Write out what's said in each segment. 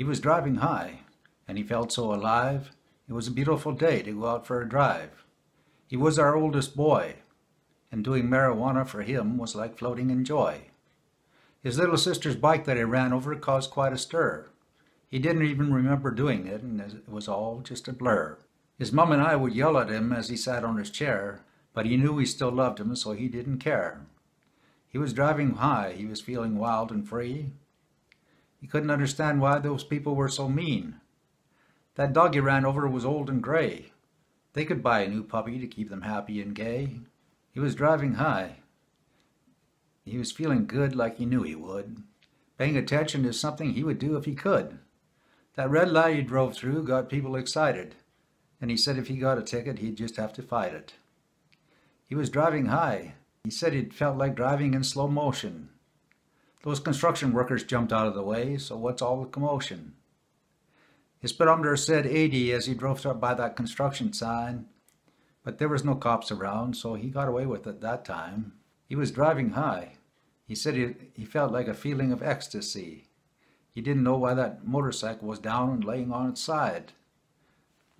He was driving high, and he felt so alive. It was a beautiful day to go out for a drive. He was our oldest boy, and doing marijuana for him was like floating in joy. His little sister's bike that he ran over caused quite a stir. He didn't even remember doing it, and it was all just a blur. His mom and I would yell at him as he sat on his chair, but he knew we still loved him, so he didn't care. He was driving high. He was feeling wild and free. He couldn't understand why those people were so mean. That dog he ran over was old and gray. They could buy a new puppy to keep them happy and gay. He was driving high. He was feeling good like he knew he would. Paying attention is something he would do if he could. That red light he drove through got people excited, and he said if he got a ticket, he'd just have to fight it. He was driving high. He said it felt like driving in slow motion. Those construction workers jumped out of the way, so what's all the commotion? His speedometer said 80 as he drove by that construction sign, but there was no cops around, so he got away with it that time. He was driving high. He said he felt like a feeling of ecstasy. He didn't know why that motorcycle was down and laying on its side.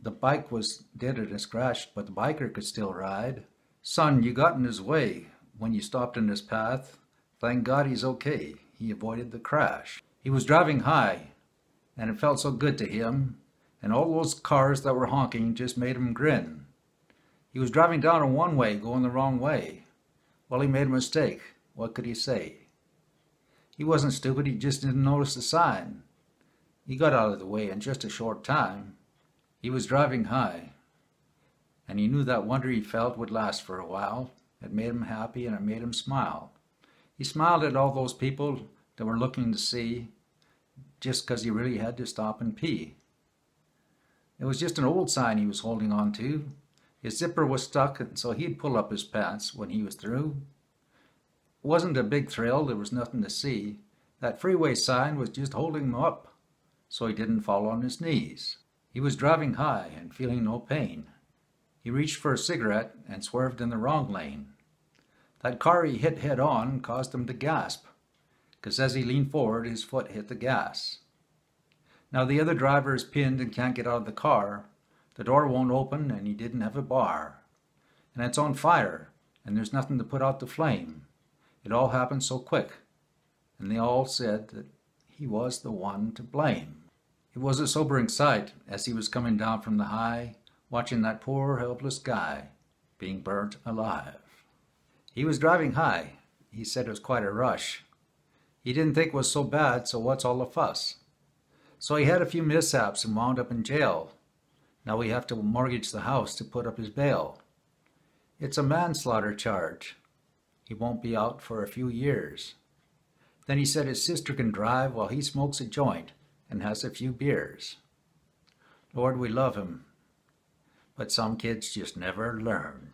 The bike was dented and scratched, but the biker could still ride. Son, you got in his way when you stopped in his path. Thank God he's okay. He avoided the crash. He was driving high, and it felt so good to him, and all those cars that were honking just made him grin. He was driving down a one-way, going the wrong way. Well, he made a mistake. What could he say? He wasn't stupid, he just didn't notice the sign. He got out of the way in just a short time. He was driving high, and he knew that wonder he felt would last for a while. It made him happy and it made him smile. He smiled at all those people that were looking to see, just because he really had to stop and pee. It was just an old sign he was holding on to. His zipper was stuck, and so he'd pull up his pants when he was through. It wasn't a big thrill, there was nothing to see. That freeway sign was just holding him up, so he didn't fall on his knees. He was driving high and feeling no pain. He reached for a cigarette and swerved in the wrong lane. That car he hit head on caused him to gasp, because as he leaned forward, his foot hit the gas. Now the other driver is pinned and can't get out of the car. The door won't open and he didn't have a bar. And it's on fire, and there's nothing to put out the flame. It all happened so quick, and they all said that he was the one to blame. It was a sobering sight as he was coming down from the high, watching that poor helpless guy being burnt alive. He was driving high. He said it was quite a rush. He didn't think it was so bad, so what's all the fuss? So he had a few mishaps and wound up in jail. Now we have to mortgage the house to put up his bail. It's a manslaughter charge. He won't be out for a few years. Then he said his sister can drive while he smokes a joint and has a few beers. Lord, we love him, but some kids just never learn.